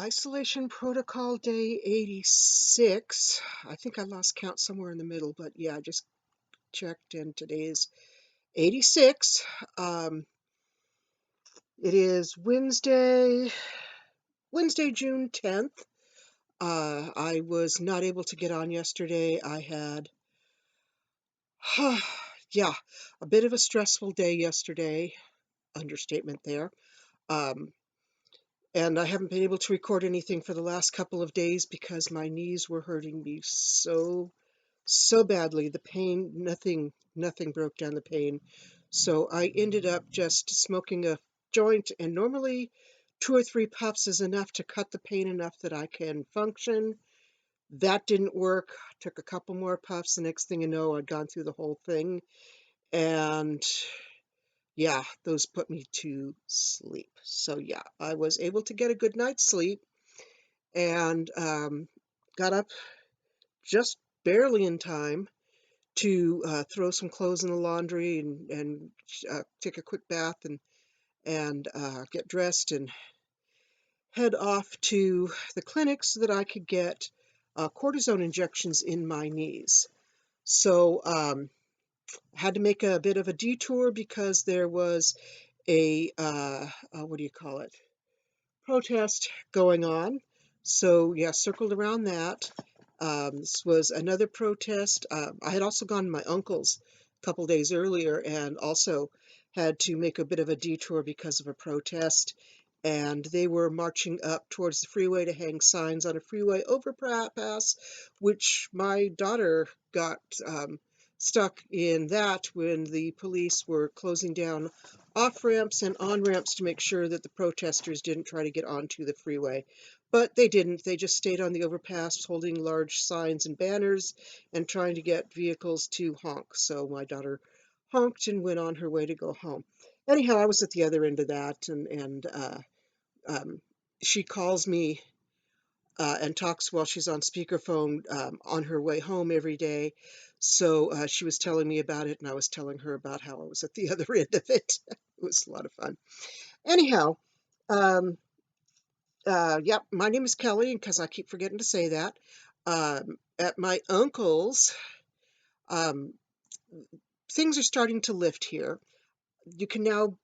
Isolation protocol day 86. I think I lost count somewhere in the middle, but yeah, I just checked and today is 86. Um, it is Wednesday, June 10th. I was not able to get on yesterday. I had, yeah, a bit of a stressful day yesterday. Understatement there. Um, and I haven't been able to record anything for the last couple of days because my knees were hurting me so badly. The pain, nothing broke down the pain. So I ended up just smoking a joint, and normally 2 or 3 puffs is enough to cut the pain enough that I can function. That didn't work. Took a couple more puffs. The next thing you know, I'd gone through the whole thing. And yeah, those put me to sleep. So yeah, I was able to get a good night's sleep and got up just barely in time to throw some clothes in the laundry and take a quick bath and get dressed and head off to the clinic so that I could get cortisone injections in my knees. So I had to make a bit of a detour because there was a what do you call it? Protest going on. So yeah, circled around that. This was another protest. I had also gone to my uncle's a couple days earlier and also had to make a bit of a detour because of a protest. And they were marching up towards the freeway to hang signs on a freeway overpass, which my daughter got stuck in that when the police were closing down off ramps and on ramps to make sure that the protesters didn't try to get onto the freeway. But they didn't. They just stayed on the overpass holding large signs and banners and trying to get vehicles to honk. So my daughter honked and went on her way to go home. Anyhow, I was at the other end of that, and um, she calls me and talks while she's on speakerphone on her way home every day. So she was telling me about it, and I was telling her about how I was at the other end of it. It was a lot of fun. Anyhow, um, yep, my name is Kelly, because I keep forgetting to say that. At my uncle's, um, things are starting to lift here. You can now,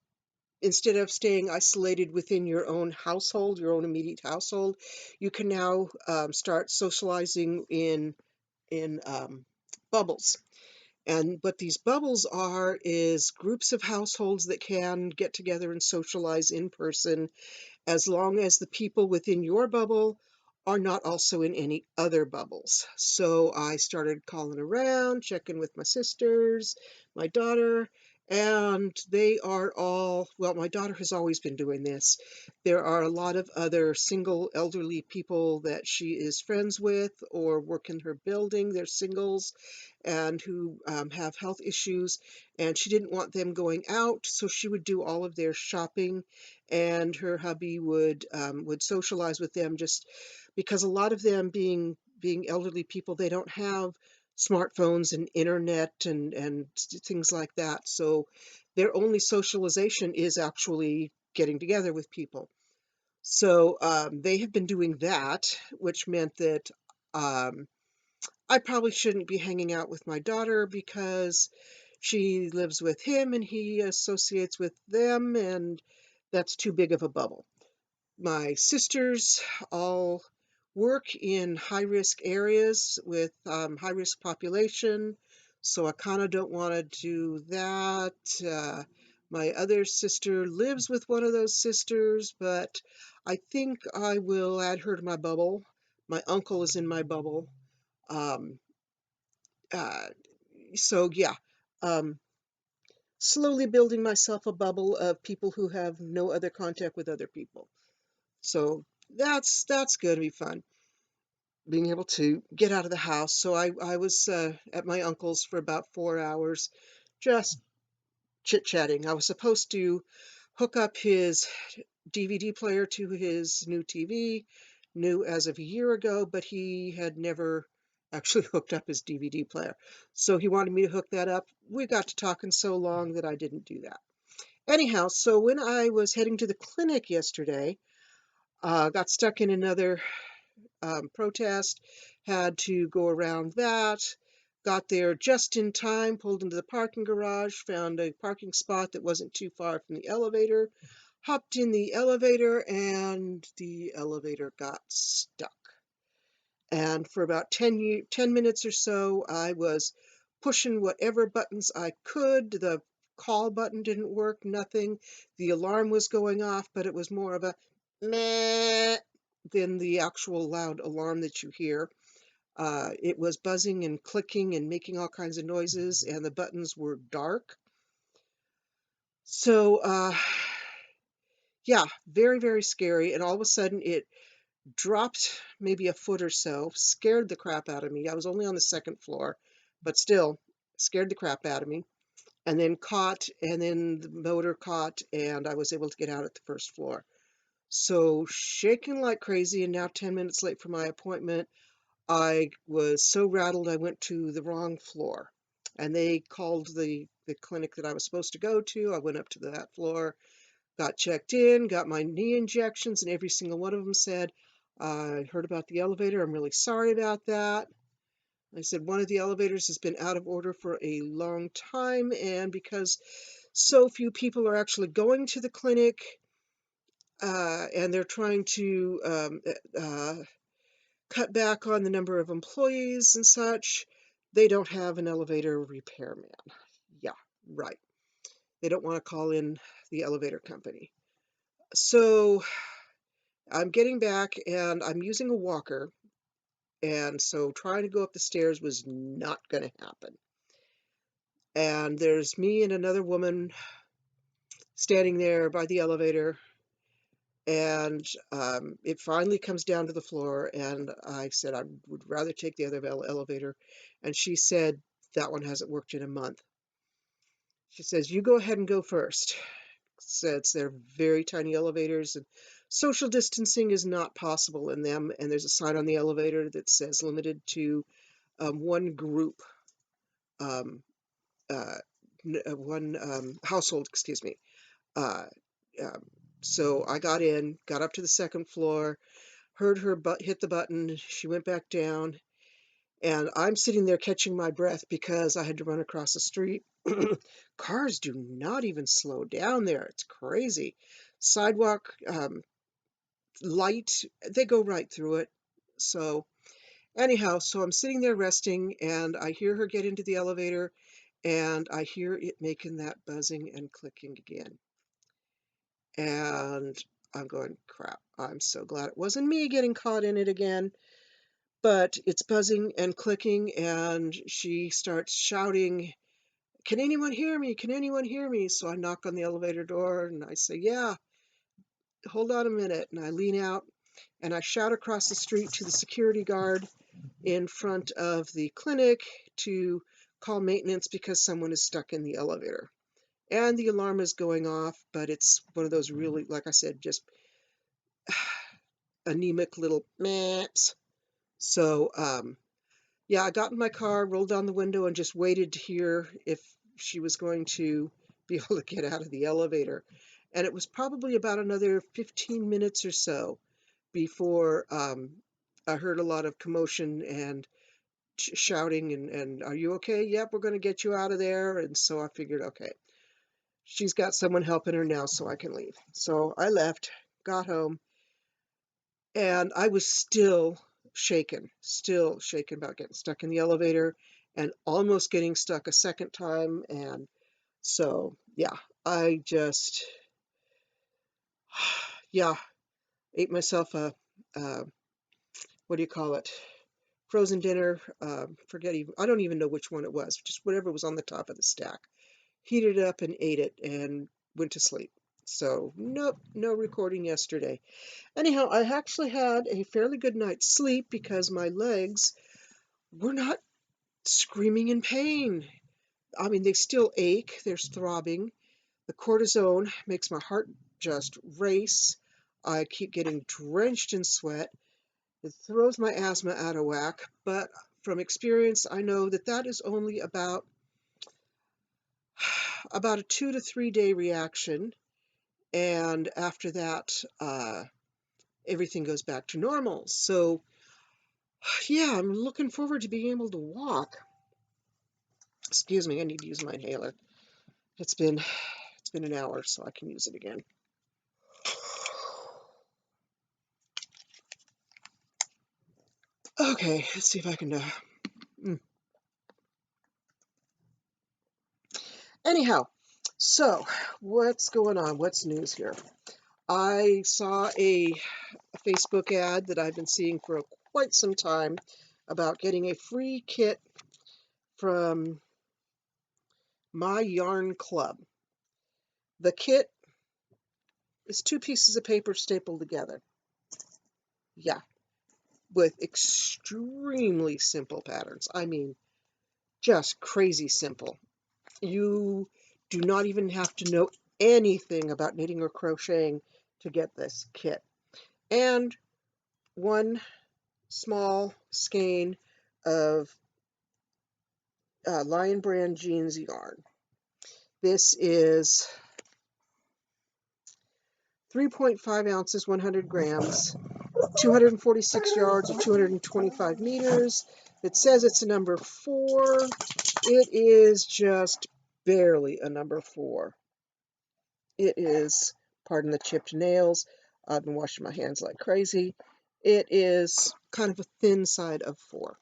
instead of staying isolated within your own household, your own immediate household, you can now start socializing in bubbles. And what these bubbles are is groups of households that can get together and socialize in person as long as the people within your bubble are not also in any other bubbles. So I started calling around, checking with my sisters, my daughter, and they are all, well, my daughter has always been doing this. There are a lot of other single elderly people that she is friends with or work in her building. They're singles and who have health issues, and she didn't want them going out, so she would do all of their shopping, and her hubby would socialize with them, just because a lot of them being elderly people, they don't have smartphones and internet and things like that. So their only socialization is actually getting together with people. So they have been doing that, which meant that um, I probably shouldn't be hanging out with my daughter because she lives with him and he associates with them, and that's too big of a bubble. My sisters all work in high-risk areas with high-risk population, so I kind of don't want to do that. My other sister lives with one of those sisters, but I think I will add her to my bubble. My uncle is in my bubble. Um, uh, so yeah, um, slowly building myself a bubble of people who have no other contact with other people. So that's going to be fun, being able to get out of the house. So I was at my uncle's for about 4 hours, just chit-chatting. I was supposed to hook up his DVD player to his new TV, new as of a year ago, but he had never actually hooked up his DVD player. So he wanted me to hook that up. We got to talking so long that I didn't do that. Anyhow, so when I was heading to the clinic yesterday, Got stuck in another protest, had to go around that. Got there just in time, pulled into the parking garage, found a parking spot that wasn't too far from the elevator, hopped in the elevator, and the elevator got stuck. And for about 10 minutes or so, I was pushing whatever buttons I could. The call button didn't work, nothing. The alarm was going off, but it was more of a meh than the actual loud alarm that you hear. It was buzzing and clicking and making all kinds of noises, and the buttons were dark. So, yeah, very, very scary. And all of a sudden, it dropped maybe a foot or so, scared the crap out of me. I was only on the second floor, but still scared the crap out of me. And then caught, and then the motor caught, and I was able to get out at the first floor. So shaking like crazy, and now 10 minutes late for my appointment. I was so rattled I went to the wrong floor. And they called the clinic that I was supposed to go to. I went up to that floor, got checked in, got my knee injections, and every single one of them said, I heard about the elevator. I'm really sorry about that. I said, one of the elevators has been out of order for a long time, and because so few people are actually going to the clinic, and they're trying to cut back on the number of employees and such, they don't have an elevator repairman. Yeah, right. They don't want to call in the elevator company. So I'm getting back and I'm using a walker, and so trying to go up the stairs was not going to happen. And there's me and another woman standing there by the elevator, and it finally comes down to the floor, and I said I would rather take the other elevator, and she said that one hasn't worked in a month. She says, you go ahead and go first. Since they're very tiny elevators and social distancing is not possible in them, and there's a sign on the elevator that says limited to one group, um, uh, one household, excuse me. Uh, um, so I got in, got up to the second floor, heard her hit the button. She went back down, and I'm sitting there catching my breath because I had to run across the street. Cars do not even slow down there. It's crazy. Sidewalk, light, they go right through it. So anyhow, so I'm sitting there resting, and I hear her get into the elevator, and I hear it making that buzzing and clicking again. And I'm going, crap, I'm so glad it wasn't me getting caught in it again. But it's buzzing and clicking, and she starts shouting, can anyone hear me? Can anyone hear me? So I knock on the elevator door and I say, yeah, hold on a minute. And I lean out and I shout across the street to the security guard in front of the clinic to call maintenance because someone is stuck in the elevator. And the alarm is going off, but it's one of those really, like I said, just anemic little mehs. So, yeah, I got in my car, rolled down the window, and just waited to hear if she was going to be able to get out of the elevator. And it was probably about another 15 minutes or so before I heard a lot of commotion and shouting and are you okay? Yep, we're going to get you out of there. And so I figured, okay, she's got someone helping her now, so I can leave. So I left, got home, and I was still shaken about getting stuck in the elevator and almost getting stuck a second time. And so, yeah, I just, yeah, ate myself a what do you call it? Frozen dinner. Forget even, I don't even know which one it was, just whatever was on the top of the stack. Heated it up and ate it and went to sleep. So, nope, no recording yesterday. Anyhow, I actually had a fairly good night's sleep because my legs were not screaming in pain. I mean, they still ache, they're throbbing. The cortisone makes my heart just race. I keep getting drenched in sweat. It throws my asthma out of whack, but from experience, I know that that is only about a 2 to 3 day reaction. And after that, everything goes back to normal. So yeah, I'm looking forward to being able to walk. Excuse me, I need to use my inhaler. It's been an hour, so I can use it again. Okay, let's see if I can Anyhow, so what's going on? What's news here? I saw a Facebook ad that I've been seeing for quite some time about getting a free kit from my yarn club. The kit is 2 pieces of paper stapled together. Yeah, with extremely simple patterns. I mean, just crazy simple. You do not even have to know anything about knitting or crocheting to get this kit. And one small skein of Lion Brand jeans yarn. This is 3.5 ounces, 100 grams, 246 yards or 225 meters. It says it's a number 4. It is just barely a number 4. It is, pardon the chipped nails, I've been washing my hands like crazy. It is kind of a thin side of 4.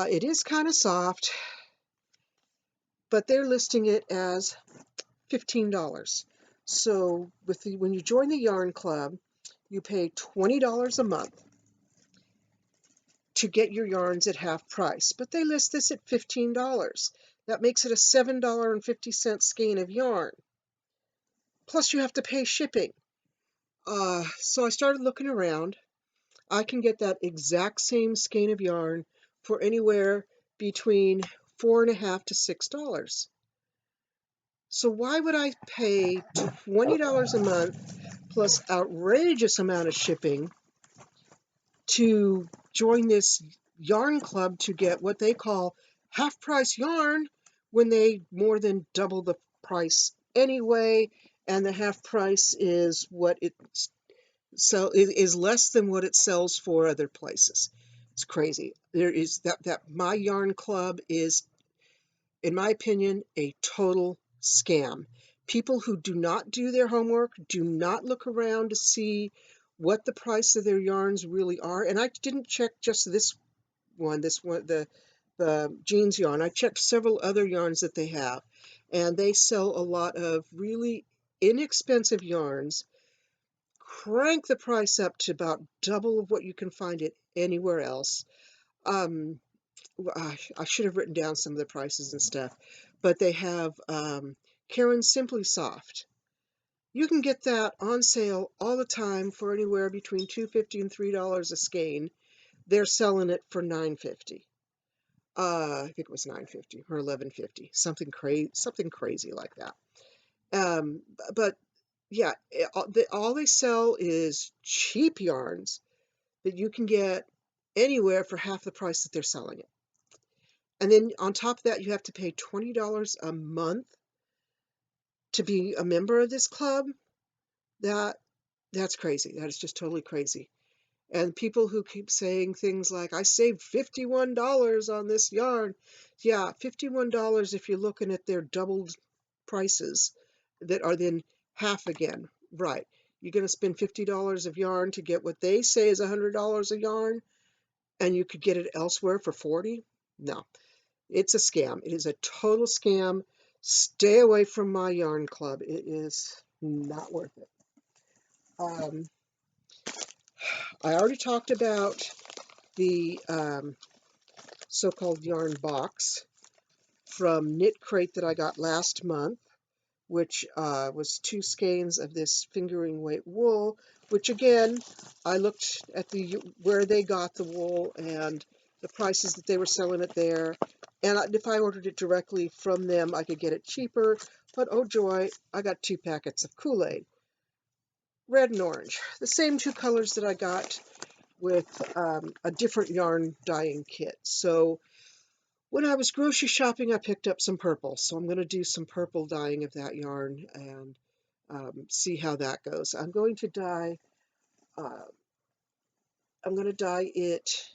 It is kind of soft, but they're listing it as $15. So when you join the yarn club, you pay $20 a month to get your yarns at half price, but they list this at $15. That makes it a $7.50 skein of yarn. Plus you have to pay shipping. So I started looking around. I can get that exact same skein of yarn for anywhere between $4.50 to $6. So why would I pay $20 a month plus outrageous amount of shipping to join this yarn club to get what they call half price yarn when they more than double the price anyway, and the half price is what it is less than what it sells for other places. It's crazy. There is that my yarn club is, in my opinion, a total scam. People who do not do their homework, do not look around to see what the price of their yarns really are. And I didn't check just this one, the jeans yarn. I checked several other yarns that they have, and they sell a lot of really inexpensive yarns, crank the price up to about double of what you can find it anywhere else. I should have written down some of the prices and stuff, but they have Karen Simply Soft. You can get that on sale all the time for anywhere between $2.50 and $3 a skein. They're selling it for $9.50. I think it was $9.50 or $11.50, something crazy like that. But yeah, all they sell is cheap yarns that you can get anywhere for half the price that they're selling it. And then on top of that, you have to pay $20 a month to be a member of this club. That's crazy. That is just totally crazy. And people who keep saying things like, I saved $51 on this yarn. Yeah, $51 if you're looking at their doubled prices that are then half again. Right. You're going to spend $50 of yarn to get what they say is $100 a yarn, and you could get it elsewhere for $40? No. It's a scam. It is a total scam. Stay away from my yarn club. It is not worth it. I already talked about the so-called yarn box from Knit Crate that I got last month, which was 2 skeins of this fingering weight wool, which again, I looked at where they got the wool and the prices that they were selling it there. And if I ordered it directly from them, I could get it cheaper. But oh joy, I got 2 packets of Kool-Aid, red and orange, the same 2 colors that I got with a different yarn dyeing kit. So when I was grocery shopping, I picked up some purple. So I'm going to do some purple dyeing of that yarn and see how that goes. I'm going to dye Uh, I'm going to dye it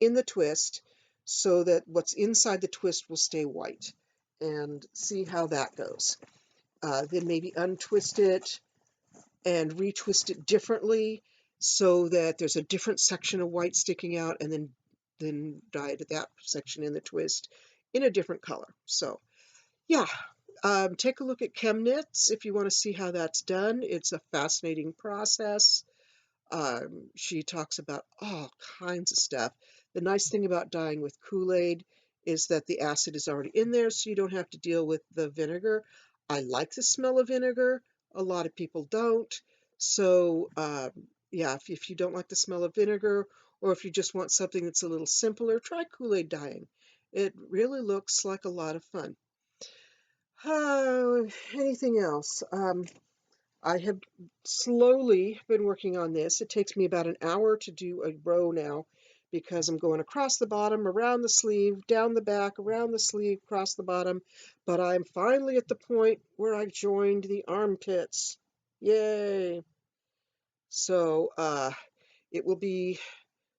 in the twist so that what's inside the twist will stay white, and see how that goes. Then maybe untwist it and retwist it differently so that there's a different section of white sticking out, and then dye that section in the twist in a different color. So yeah, take a look at ChemKnits if you want to see how that's done. It's a fascinating process. She talks about all kinds of stuff. The nice thing about dyeing with Kool-Aid is that the acid is already in there, so you don't have to deal with the vinegar. I like the smell of vinegar. A lot of people don't. So, yeah, if you don't like the smell of vinegar, or if you just want something that's a little simpler, try Kool-Aid dyeing. It really looks like a lot of fun. Anything else? I have slowly been working on this. It takes me about an hour to do a row now because I'm going across the bottom, around the sleeve, down the back, around the sleeve, across the bottom. But I'm finally at the point where I joined the armpits. Yay! So it will be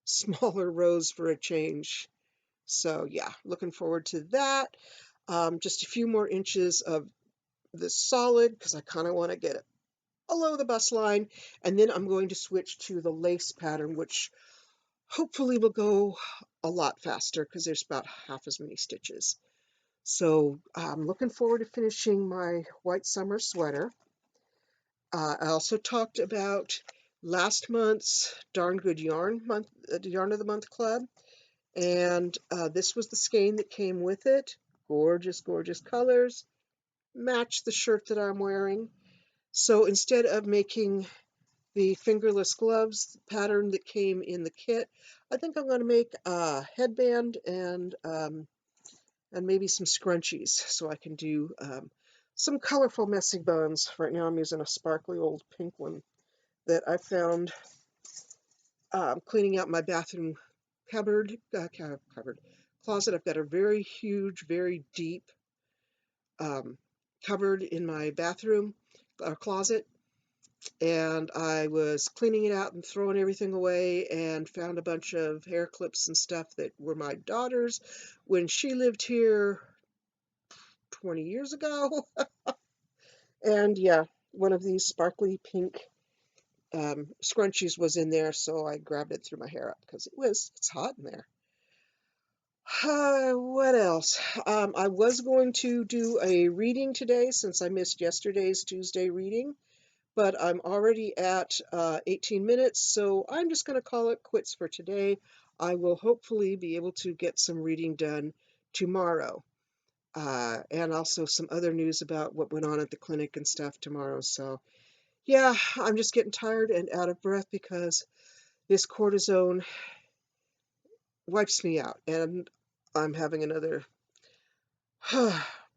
smaller rows for a change. So yeah, looking forward to that. Just a few more inches of this solid because I kind of want to get it below the bust line, and then I'm going to switch to the lace pattern, which hopefully will go a lot faster because there's about half as many stitches. So I'm looking forward to finishing my white summer sweater. I also talked about last month's Darn Good Yarn month, Yarn of the Month Club, and this was the skein that came with it. Gorgeous, gorgeous colors, match the shirt that I'm wearing. So instead of making the fingerless gloves pattern that came in the kit, I think I'm going to make a headband and maybe some scrunchies so I can do some colorful messy bones. Right now I'm using a sparkly old pink one that I found cleaning out my bathroom cupboard closet. I've got a very huge, very deep cupboard in my bathroom closet, and I was cleaning it out and throwing everything away and found a bunch of hair clips and stuff that were my daughter's when she lived here 20 years ago. And yeah, one of these sparkly pink scrunchies was in there, so I grabbed it, threw my hair up because it's hot in there. What else? I was going to do a reading today since I missed yesterday's Tuesday reading, but I'm already at 18 minutes, so I'm just going to call it quits for today. I will hopefully be able to get some reading done tomorrow, and also some other news about what went on at the clinic and stuff tomorrow. So yeah, I'm just getting tired and out of breath because this cortisone wipes me out, and I'm having another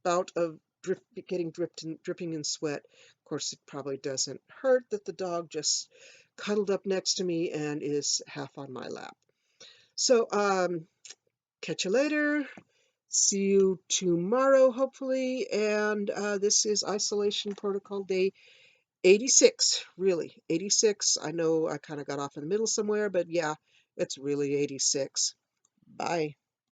bout of dripping in sweat. Of course, it probably doesn't hurt that the dog just cuddled up next to me and is half on my lap. So, catch you later. See you tomorrow, hopefully. And this is Isolation Protocol Day 86, really. 86. I know I kind of got off in the middle somewhere, but yeah, it's really 86. Bye.